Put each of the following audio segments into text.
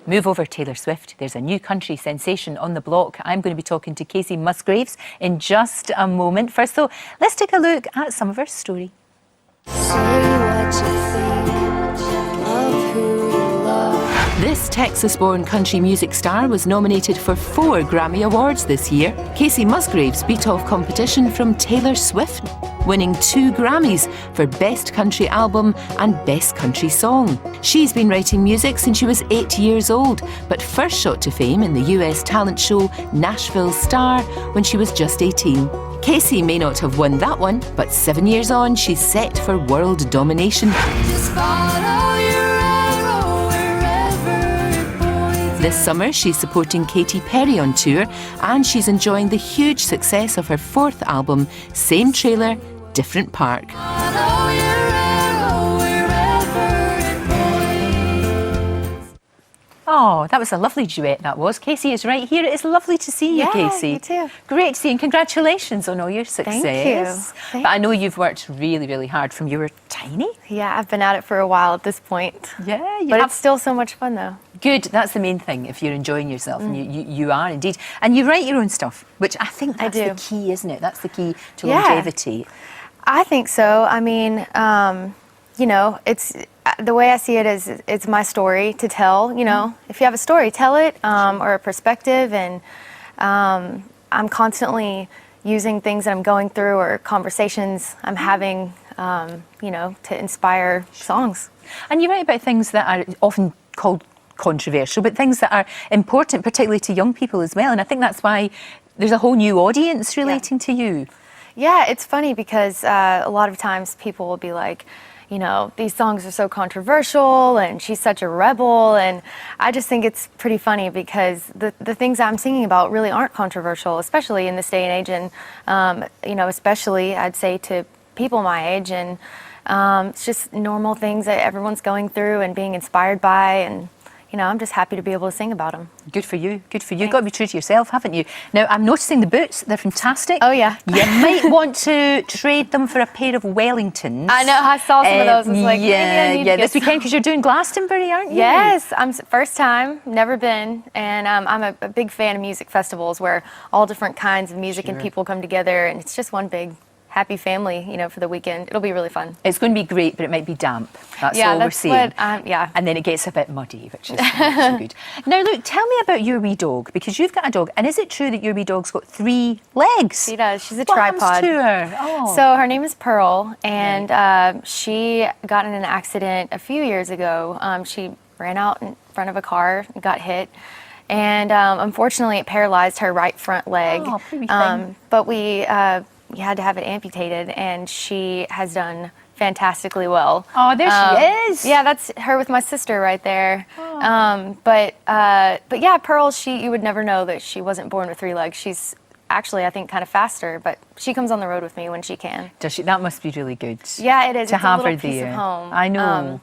Move over, Taylor Swift. There's a new country sensation on the block. I'm going to be talking to Kacey Musgraves in just a moment. First, though, let's take a look at some of her story. Say what you think of who you love. This Texas-born country music star was nominated for 4 Grammy Awards this year. Kacey Musgraves beat off competition from Taylor Swift, winning 2 Grammys for Best Country Album and Best Country Song. She's been writing music since she was 8 years old, but first shot to fame in the US talent show Nashville Star when she was just 18. Kacey may not have won that one, but 7 years on, she's set for world domination. Just follow your arrow wherever it points. This summer, she's supporting Katy Perry on tour, and she's enjoying the huge success of her 4th album, Same Trailer, Different Park. Follow your arrow wherever it points. Oh, that was a lovely duet, that was. Kacey is right here. It's lovely to see you, Yeah, Kacey. you too. Great to see you, and congratulations on all your success. Thank you. But I know you've worked really, really hard from you were tiny. Yeah, I've been at it for a while at this point. Yeah, But it's still so much fun, though. Good, that's the main thing, if you're enjoying yourself, and you are indeed. And you write your own stuff, which I think that's do. the key, isn't it? That's the key to Yeah. longevity. I think so. I mean, you know, it's the way I see it is it's my story to tell. You know, if you have a story, tell it, or a perspective. And I'm constantly using things that I'm going through or conversations I'm having, you know, to inspire songs. And you write about things that are often called controversial, but things that are important, particularly to young people as well. And I think that's why there's a whole new audience relating to you. Yeah, it's funny because a lot of times people will be like, you know, these songs are so controversial and she's such a rebel. And I just think it's pretty funny because the things I'm singing about really aren't controversial, especially in this day and age. And, you know, especially I'd say to people my age. And it's just normal things that everyone's going through and being inspired by. And, you know, I'm just happy to be able to sing about them. Good for you. Good for you. You've got to be true to yourself, haven't you? Now, I'm noticing the boots. They're fantastic. Oh, yeah. You might want to trade them for a pair of Wellingtons. I know, I saw some of those. I was like, maybe I need to get this weekend, because you're doing Glastonbury, aren't you? Yes, I'm first time, never been, and I'm a big fan of music festivals where all different kinds of music and people come together, and it's just one big happy family, you know, for the weekend. It'll be really fun. It's going to be great, but it might be damp. That's all we're seeing. Yeah. And then it gets a bit muddy, which is not so good. Now, look, tell me about your wee dog, because you've got a dog, and is it true that your wee dog's got 3 legs? She does. She's a What tripod. happens to her? Oh. So her name is Pearl, and she got in an accident a few years ago. She ran out in front of a car and got hit. And unfortunately, it paralyzed her right front leg. Oh, poor thing. But we had to have it amputated, and she has done fantastically well. Oh, there she is. Yeah, that's her with my sister right there. Oh. But yeah, Pearl, you would never know that she wasn't born with 3 legs. She's actually, I think, kind of faster, but she comes on the road with me when she can. Does she? That must be really good. Yeah, it is. To It's have a little her piece there. of home. I know.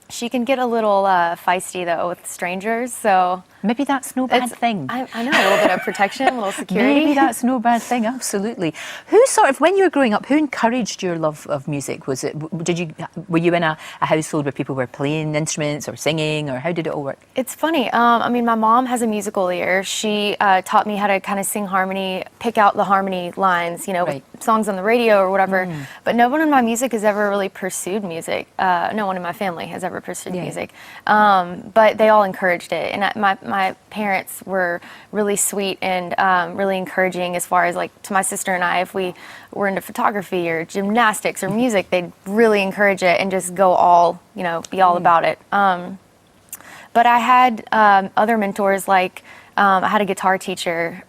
She can get a little feisty, though, with strangers, so... Maybe that's no bad thing. I know, a little bit of protection, a little security. Maybe that's no bad thing, absolutely. Who sort of, when you were growing up, who encouraged your love of music? Was it, were you in a household where people were playing instruments or singing, or how did it all work? It's funny. I mean, my mom has a musical ear. She taught me how to kind of sing harmony, pick out the harmony lines, you know, with songs on the radio or whatever. But no one in my music has ever really pursued music. No one in my family has ever pursued music. But they all encouraged it. And my parents were really sweet and really encouraging as far as, like, to my sister and I, if we were into photography or gymnastics or music, they'd really encourage it and just go all, you know, be all about it. But I had other mentors, like I had a guitar teacher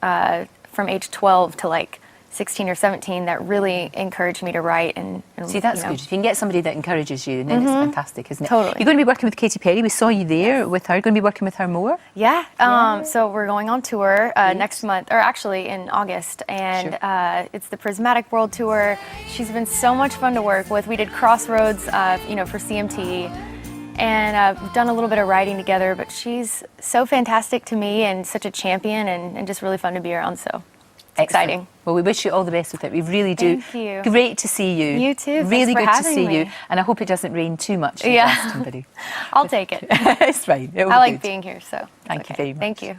from age 12 to like 16 or 17 that really encouraged me to write. And see, that's good. If you can get somebody that encourages you, then it's fantastic, isn't it? Totally. You're going to be working with Katy Perry. We saw you there with her. You're going to be working with her more? Yeah. So we're going on tour next month, or actually in August, and it's the Prismatic World Tour. She's been so much fun to work with. We did Crossroads, you know, for CMT. And we've done a little bit of writing together, but she's so fantastic to me and such a champion and just really fun to be around, so. exciting. Well, we wish you all the best with it. We really do. Thank you. Great to see you. You too. Thanks Really for good to having see you. me. And I hope it doesn't rain too much in Yeah. Glastonbury. I'll take it. It's fine. It'll I be like good. being here, so it's Thank you okay. very much. Thank you. Right.